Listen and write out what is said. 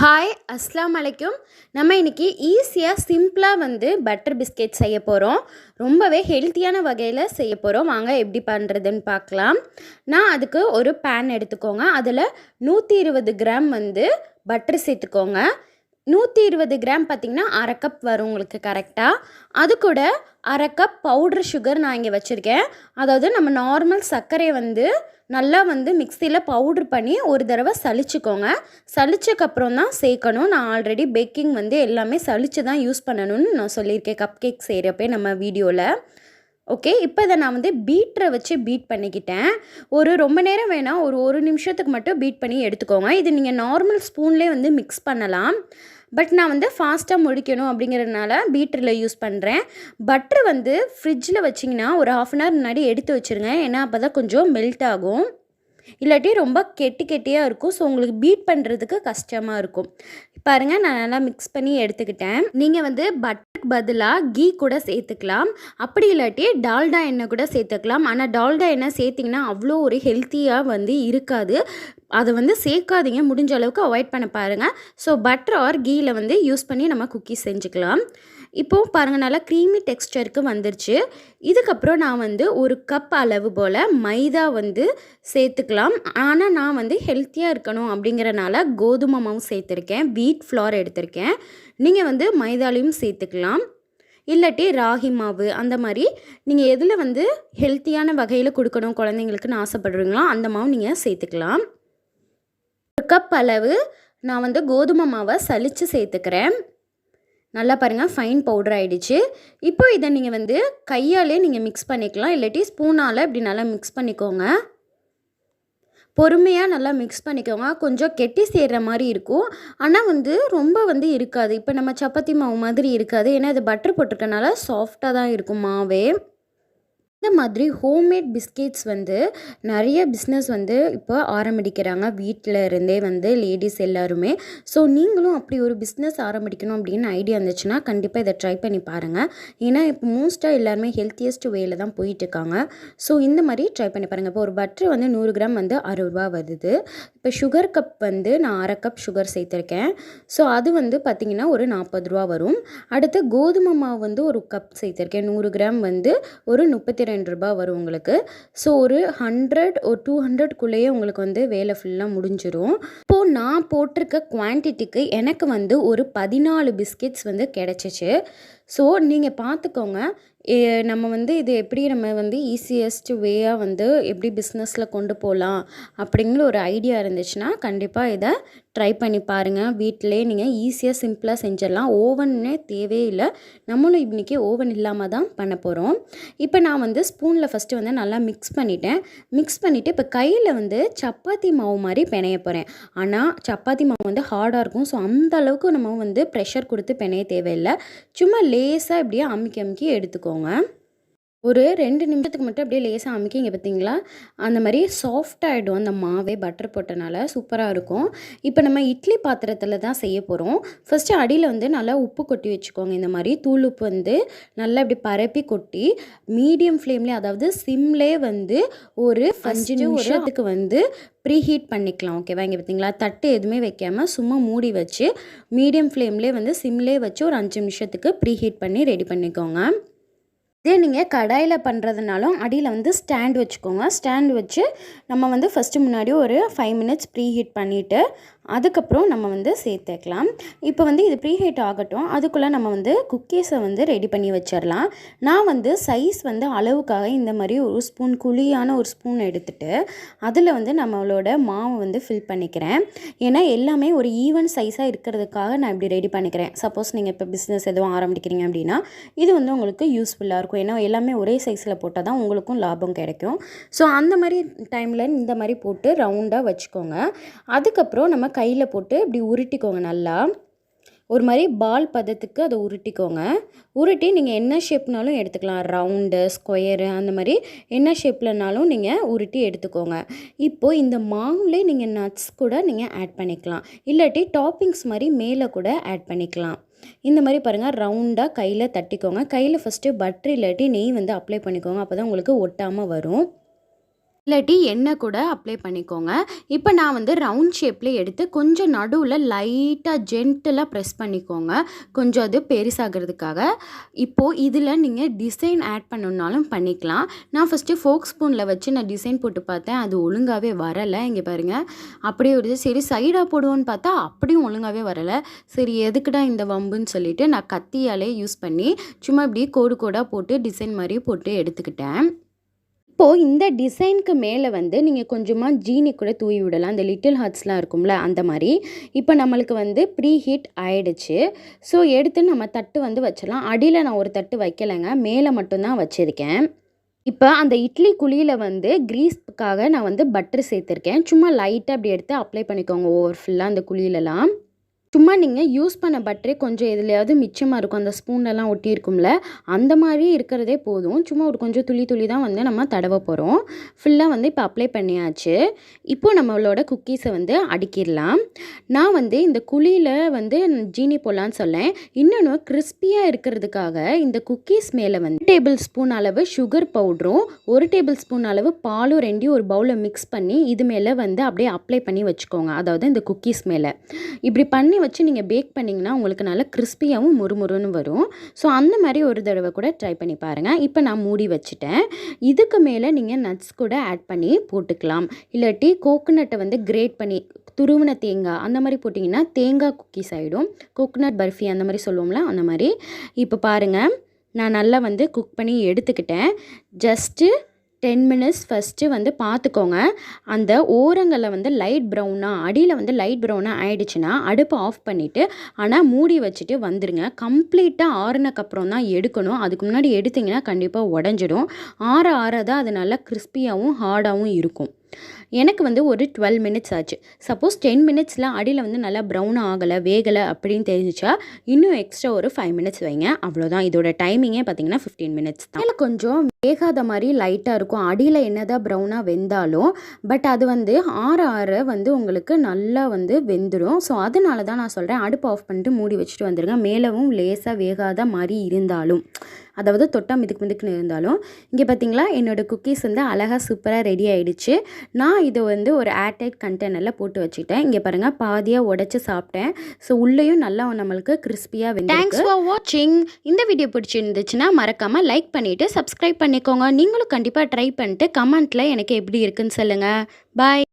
Hi அஸ்லாம் வலைக்கும். நம்ம இன்றைக்கி ஈஸியாக சிம்பிளாக பட்டர் பிஸ்கெட் செய்ய போகிறோம். ரொம்பவே ஹெல்த்தியான வகையில் செய்ய போகிறோம். வாங்க எப்படி பண்ணுறதுன்னு பார்க்கலாம். நான் அதுக்கு ஒரு பேன் எடுத்துக்கோங்க. அதில் 120 கிராம் பட்டர் சேர்த்துக்கோங்க. 120 கிராம் பார்த்திங்கன்னா அரை கப் வரும் உங்களுக்கு கரெக்டாக. அது கூட அரை கப் பவுடர் சுகர் நான் இங்கே வச்சுருக்கேன். அதாவது நம்ம நார்மல் சர்க்கரையை நல்லா மிக்சியில் பவுட்ரு பண்ணி ஒரு தடவை சலிச்சுக்கோங்க. சலிச்சக்கப்புறம் தான் சேர்க்கணும். நான் ஆல்ரெடி பேக்கிங் எல்லாமே சலிச்சு தான் யூஸ் பண்ணணும்னு நான் சொல்லியிருக்கேன் கப் கேக் செய்கிறப்பே நம்ம வீடியோவில். ஓகே, இப்போ இதை நான் பீட்டரை வச்சு பீட் பண்ணிக்கிட்டேன். ரொம்ப நேரம் வேணாம், ஒரு நிமிஷத்துக்கு மட்டும் பீட் பண்ணி எடுத்துக்கோங்க. இது நீங்கள் நார்மல் ஸ்பூன்லேயே மிக்ஸ் பண்ணலாம். பட் நான் ஃபாஸ்ட்டாக முடிக்கணும் அப்படிங்கிறதுனால பீட்டரில் யூஸ் பண்ணுறேன். பட்டர் ஃப்ரிட்ஜில் வச்சிங்கன்னா ஒரு 1/2 அன் ஹவர் முன்னாடி எடுத்து வச்சுருங்க. ஏன்னா அப்போ தான் கொஞ்சம் மெல்ட் ஆகும். இல்லாட்டி ரொம்ப கெட்டியாக இருக்கும். ஸோ உங்களுக்கு பீட் பண்ணுறதுக்கு கஷ்டமாக இருக்கும். பாருங்கள், நான் நல்லா மிக்ஸ் பண்ணி எடுத்துக்கிட்டேன். நீங்கள் பட்டருக்கு பதிலாக கீ கூட சேர்த்துக்கலாம். அப்படி இல்லாட்டி டால்டா எண்ணெய் கூட சேர்த்துக்கலாம். ஆனால் டால்டா எண்ணெய் சேர்த்திங்கன்னா அவ்வளோ ஒரு ஹெல்த்தியாக இருக்காது. அதை சேர்க்காதீங்க, முடிஞ்ச அளவுக்கு அவாய்ட் பண்ண பாருங்கள். ஸோ பட்டர் ஆர் கீயில் யூஸ் பண்ணி நம்ம குக்கீஸ் செஞ்சுக்கலாம். இப்போது பாருங்கள், நல்லா க்ரீமி டெக்ஸ்டருக்கு வந்துருச்சு. இதுக்கப்புறம் நான் ஒரு கப் அளவு போல் மைதா சேர்த்துக்கலாம். ஆனால் நான் ஹெல்த்தியாக இருக்கணும் அப்படிங்கிறனால கோதுமை மாவு சேர்த்துருக்கேன். வீட் ஃப்ளார் எடுத்திருக்கேன். நீங்கள் மைதாலையும் சேர்த்துக்கலாம். இல்லாட்டி ராகி மாவு, அந்த மாதிரி நீங்கள் எதில் ஹெல்த்தியான வகையில் கொடுக்கணும் குழந்தைங்களுக்குன்னு ஆசைப்படுறீங்களோ அந்த மாவு நீங்கள் சேர்த்துக்கலாம். ஒரு கப் அளவு நான் கோதுமை மாவை சலித்து சேர்த்துக்கிறேன். நல்லா பாருங்கள், ஃபைன் பவுடர் ஆகிடுச்சு. இப்போ இதை நீங்கள் கையாலே நீங்கள் மிக்ஸ் பண்ணிக்கலாம். இல்லாட்டி ஸ்பூனால் இப்படி நல்லா மிக்ஸ் பண்ணிக்கோங்க. பொறுமையாக நல்லா மிக்ஸ் பண்ணிக்கோங்க. கொஞ்சம் கெட்டி சேர்கிற மாதிரி இருக்கும். ஆனால் ரொம்ப இருக்காது. இப்போ நம்ம சப்பாத்தி மாவு மாதிரி இருக்காது. ஏன்னா இது பட்டர் போட்டிருக்கனால சாஃப்டாக தான் இருக்கும் மாவே. இந்த மாதிரி ஹோம்மேட் பிஸ்கெட்ஸ் நிறைய பிஸ்னஸ் இப்போ ஆரம்பிக்கிறாங்க. வீட்டில் இருந்தே லேடிஸ் எல்லாருமே. ஸோ நீங்களும் அப்படி ஒரு பிஸ்னஸ் ஆரம்பிக்கணும் அப்படின்னு ஐடியா இருந்துச்சுன்னா கண்டிப்பாக இதை ட்ரை பண்ணி பாருங்கள். ஏன்னா இப்போ மோஸ்ட்டாக எல்லாருமே ஹெல்த்தியஸ்ட் வேயில் தான் போயிட்டுருக்காங்க. ஸோ இந்த மாதிரி ட்ரை பண்ணி பாருங்கள். இப்போ ஒரு பட்டர் 100 கிராம் 60 ரூபா வருது. இப்போ சுகர் கப் நான் அரை கப் சுகர் சேர்த்துருக்கேன். ஸோ அது பார்த்திங்கன்னா ஒரு 40 ரூபா வரும். அடுத்து கோதுமை மாவு ஒரு கப் சேர்த்துருக்கேன். 100 கிராம் ஒரு 32 ரூபா வரும் உங்களுக்கு. ஸோ ஒரு 100 ஒரு 200க்குள்ளேயே உங்களுக்கு வேலை ஃபுல்லாக முடிஞ்சிடும். இப்போது நான் போட்டிருக்க குவான்டிட்டிக்கு எனக்கு ஒரு 14 பிஸ்கெட்ஸ் கிடச்சிச்சு. ஸோ நீங்கள் பார்த்துக்கோங்க. நம்ம இது எப்படி நம்ம ஈஸியஸ்ட் வேயாக எப்படி பிஸ்னஸில் கொண்டு போகலாம் அப்படிங்கிற ஒரு ஐடியா இருந்துச்சுன்னா கண்டிப்பாக இதை ட்ரை பண்ணி பாருங்கள். வீட்டிலே நீங்கள் ஈஸியாக சிம்பிளாக செஞ்சிடலாம். ஓவன்னே தேவையில்லை. நம்மளும் இன்றைக்கி ஓவன் இல்லாமல் தான் பண்ண போகிறோம். இப்போ நான் ஸ்பூனில் ஃபஸ்ட்டு நல்லா மிக்ஸ் பண்ணிவிட்டேன். மிக்ஸ் பண்ணிவிட்டு இப்போ கையில் சப்பாத்தி மாவு மாதிரி பிணைய போகிறேன். ஆனால் சப்பாத்தி மாவு ஹார்டாக இருக்கும். ஸோ அந்தளவுக்கு நம்ம ப்ரெஷர் கொடுத்து பிணைய தேவையில்லை. சும்மா லேசாக இப்படியே அமுக்கி எடுத்துக்கோங்க. ஒரு 2 நிமிஷத்துக்கு மட்டும் அப்படியே லேசாக அமுக்கிங்க. பார்த்தீங்களா, அந்த மாதிரி சாஃப்டாகிடும் அந்த மாவே. பட்டர் போட்டனால சூப்பராக இருக்கும். இப்போ நம்ம இட்லி பாத்திரத்தில் தான் செய்ய போகிறோம். ஃபஸ்ட்டு அடியில் நல்லா உப்பு கொட்டி வச்சுக்கோங்க. இந்த மாதிரி தூள் உப்பு நல்லா இப்படி பரப்பி கொட்டி மீடியம் ஃப்ளேம்லேயே, அதாவது சிம்லேயே ஒரு 5 நிமிஷத்துக்கு ப்ரீ ஹீட் பண்ணிக்கலாம். ஓகேவா, இங்கே பார்த்தீங்களா, தட்டு எதுவுமே வைக்காமல் சும்மா மூடி வச்சு மீடியம் ஃப்ளேம்லேயே சிம்லேயே வச்சு ஒரு 5 நிமிஷத்துக்கு ப்ரீ ஹீட் பண்ணி ரெடி பண்ணிக்கோங்க. இதே நீங்கள் கடாயில் பண்ணுறதுனாலும் அடியில் ஸ்டாண்ட் வச்சுக்கோங்க. ஸ்டாண்ட் வச்சு நம்ம ஃபஸ்ட்டு முன்னாடி ஒரு 5 மினிட்ஸ் ப்ரீ ஹீட் பண்ணிவிட்டு அதுக்கப்புறம் நம்ம சேர்த்துக்கலாம். இப்போ இது ப்ரீ ஹீட் ஆகட்டும். அதுக்குள்ளே நம்ம குக்கீஸை ரெடி பண்ணி வச்சிடலாம். நான் சைஸ் அளவுக்காக இந்த மாதிரி ஒரு ஸ்பூன், குழியான ஒரு ஸ்பூன் எடுத்துகிட்டு அதில் நம்மளோட மாவு ஃபில் பண்ணிக்கிறேன். ஏன்னா எல்லாமே ஒரு ஈவன் சைஸாக இருக்கிறதுக்காக நான் இப்படி ரெடி பண்ணிக்கிறேன். சப்போஸ் நீங்கள் இப்போ பிஸ்னஸ் எதுவும் ஆரம்பிக்கிறீங்க அப்படின்னா இது உங்களுக்கு யூஸ்ஃபுல்லாக இருக்கும். ஏன்னா எல்லாமே ஒரே சைஸில் போட்டால் தான் உங்களுக்கும் லாபம் கிடைக்கும். ஸோ அந்த மாதிரி டைமில் இந்த மாதிரி போட்டு ரவுண்டாக வச்சுக்கோங்க. அதுக்கப்புறம் நம்ம கையில் போட்டு இப்படி உருட்டிக்கோங்க. நல்லா ஒரு மாதிரி பால் பதத்துக்கு அதை உருட்டிக்கோங்க. உருட்டி நீங்கள் என்ன ஷேப்னாலும் எடுத்துக்கலாம். ரவுண்டு, ஸ்கொயரு, அந்த மாதிரி என்ன ஷேப்லனாலும் நீங்கள் உருட்டி எடுத்துக்கோங்க. இப்போது இந்த மாவுலே நீங்கள் நட்ஸ் கூட நீங்கள் ஆட் பண்ணிக்கலாம். இல்லாட்டி டாப்பிங்ஸ் மாதிரி மேலே கூட ஆட் பண்ணிக்கலாம். இந்த மாதிரி பாருங்கள், ரவுண்டாக கையில் தட்டிக்கோங்க. கையில் ஃபஸ்ட்டு பட்டர் இல்லாட்டி நெய் அப்ளை பண்ணிக்கோங்க. அப்போ தான் உங்களுக்கு ஒட்டாமல் வரும். இல்லாட்டி எண்ணெய் கூட அப்ளை பண்ணிக்கோங்க. இப்போ நான் வந்து ரவுண்ட் ஷேப்ல எடுத்து கொஞ்சம் நடுவுல லைட்டா ஜென்டிலா பிரஸ் பண்ணிக்கோங்க. கொஞ்சம் அது பெருசாகிறதுக்காக. இப்போ இதில நீங்க டிசைன் ஆட் பண்ணணும்னாலும் பண்ணிக்கலாம். நான் ஃபர்ஸ்ட்டு ஃபோர்க் ஸ்பூன்ல வச்சு நான் டிசைன் போட்டு பார்த்தேன். அது ஒழுங்காவே வரல. இங்க பாருங்க. அப்படியே வருது. சரி சைடா போடுவோன்னு பார்த்தா அப்படியும் ஒழுங்காவே வரல. சரி எதுக்குடா இந்த வம்புன்னு சொல்லிட்டு நான் கத்தியாலே யூஸ் பண்ணி சும்மா இப்படி கோடு கோடா போட்டு டிசைன் மாரி போட்டு எடுத்துக்கிட்டேன். இப்போது இந்த டிசைனுக்கு மேலே வந்து நீங்கள் கொஞ்சமாக ஜீனி கூட தூவி விடலாம். அந்த லிட்டில் ஹார்ட்ஸ்லாம் இருக்கும்ல அந்த மாதிரி. இப்போ நம்மளுக்கு வந்து ப்ரீ ஹீட் ஆயிடுச்சு. ஸோ எடுத்து நம்ம தட்டு வந்து வச்சிடலாம். அடியில் நான் ஒரு தட்டு வைக்கலைங்க, மேலே மட்டும்தான் வச்சுருக்கேன். இப்போ அந்த இட்லி குழியில் வந்து கிரீஸ்க்காக நான் வந்து பட்டர் சேர்த்துருக்கேன். சும்மா லைட்டாக அப்படி எடுத்து அப்ளை பண்ணிக்கோங்க ஓவர் ஃபுல்லாக அந்த குழியிலலாம். சும்மா நீங்கள் யூஸ் பண்ண பட்டரே கொஞ்சம் எதுலையாவது மிச்சமாக இருக்கும். அந்த ஸ்பூன்லலாம் ஒட்டியிருக்கும்ல, அந்த மாதிரி இருக்கிறதே போதும். சும்மா ஒரு கொஞ்சம் துளி துளி தான் வந்து நம்ம தடவ போகிறோம். ஃபுல்லாக வந்து இப்போ அப்ளை பண்ணியாச்சு. இப்போ நம்மளோட குக்கீஸை வந்து அடுக்கிடலாம். நான் வந்து இந்த குழியில் வந்து ஜீனி போடலான்னு சொன்னேன். இன்னொன்று கிறிஸ்பியாக இருக்கிறதுக்காக இந்த குக்கீஸ் மேலே வந்து 1 டேபிள் ஸ்பூன் அளவு சுகர் பவுடரும் 1 டேபிள் ஸ்பூன் அளவு பாலும் ரெண்டையும் ஒரு பவுலில் மிக்ஸ் பண்ணி இது மேலே வந்து அப்படியே அப்ளை பண்ணி வச்சுக்கோங்க. அதாவது இந்த குக்கீஸ் மேலே இப்படி பண்ணி வச்சு நீங்கள் பேக் பண்ணிங்கன்னா உங்களுக்கு நல்லா கிறிஸ்பியாகவும் முறுமுறுன்னு வரும். ஸோ அந்த மாதிரி ஒரு தடவை கூட ட்ரை பண்ணி பாருங்கள். இப்போ நான் மூடி வச்சுட்டேன். இதுக்கு மேலே நீங்கள் நட்ஸ் கூட ஆட் பண்ணி போட்டுக்கலாம். இல்லாட்டி கோகோனட்டை வந்து கிரேட் பண்ணி துருவின தேங்காய் அந்த மாதிரி போட்டிங்கன்னா தேங்காய் குக்கீஸ் ஆகிடும். கோகோனட் பர்ஃபி அந்த மாதிரி சொல்லுவோம்ல அந்த மாதிரி. இப்போ பாருங்கள், நான் நல்லா வந்து குக் பண்ணி எடுத்துக்கிட்டேன். ஜஸ்ட்டு 10 மினிட்ஸ் ஃபஸ்ட்டு வந்து பார்த்துக்கோங்க. அந்த ஓரங்களில் வந்து லைட் ப்ரௌனாக, அடியில் வந்து லைட் ப்ரௌனாக ஆயிடுச்சுன்னா அடுப்பை ஆஃப் பண்ணிவிட்டு ஆனால் மூடி வச்சுட்டு வந்துடுங்க. கம்ப்ளீட்டாக ஆறுனக்கப்புறம் தான் எடுக்கணும். அதுக்கு முன்னாடி எடுத்திங்கன்னா கண்டிப்பாக உடஞ்சிடும். ஆற ஆற தான் அது நல்லா கிறிஸ்பியாகவும் ஹார்டாகவும் இருக்கும். எனக்கு வந்து ஒரு 12 மினிட்ஸ் ஆச்சு. சப்போஸ் 10 மினிட்ஸில் அடியில் வந்து நல்லா ப்ரௌன் ஆகலை வேகலை அப்படின்னு தெரிஞ்சிச்சா இன்னும் எக்ஸ்ட்ரா ஒரு 5 மினிட்ஸ் வைங்க. அவ்வளோதான். இதோட டைமிங்கே பார்த்தீங்கன்னா 15 மினிட்ஸ் தான். அதில் கொஞ்சம் வேகாத மாதிரி லைட்டாக இருக்கும். அடியில் என்னதான் ப்ரௌனாக வெந்தாலும் பட் அது வந்து ஆற ஆற வந்து உங்களுக்கு நல்லா வந்து வெந்துடும். ஸோ அதனால தான் நான் சொல்கிறேன், அடுப்பு ஆஃப் பண்ணிட்டு மூடி வச்சுட்டு வந்துடுங்க. மேலவும் லேசாக வேகாத மாதிரி இருந்தாலும், அதாவது தொட்டா மிதுக்கு மிதுக்குன்னு இருந்தாலும். இங்கே பார்த்தீங்களா என்னோடய குக்கீஸ் வந்து அழகாக சூப்பராக ரெடி ஆகிடுச்சு. நான் இதை வந்து ஒரு ஏர்டைட் கண்டெய்னரில் போட்டு வச்சுக்கிட்டேன். இங்கே பாருங்கள், பாதியாக உடச்சி சாப்பிட்டேன். ஸோ உள்ளேயும் நல்லா நம்மளுக்கு கிறிஸ்பியாக வெந்து. தேங்க்ஸ் ஃபார் வாட்சிங். இந்த வீடியோ பிடிச்சிருந்துச்சுன்னா மறக்காமல் லைக் பண்ணிவிட்டு சப்ஸ்கிரைப் பண்ணிக்கோங்க. நீங்களும் கண்டிப்பாக ட்ரை பண்ணிட்டு கமெண்ட்டில் எனக்கு எப்படி இருக்குன்னு சொல்லுங்கள். பாய்.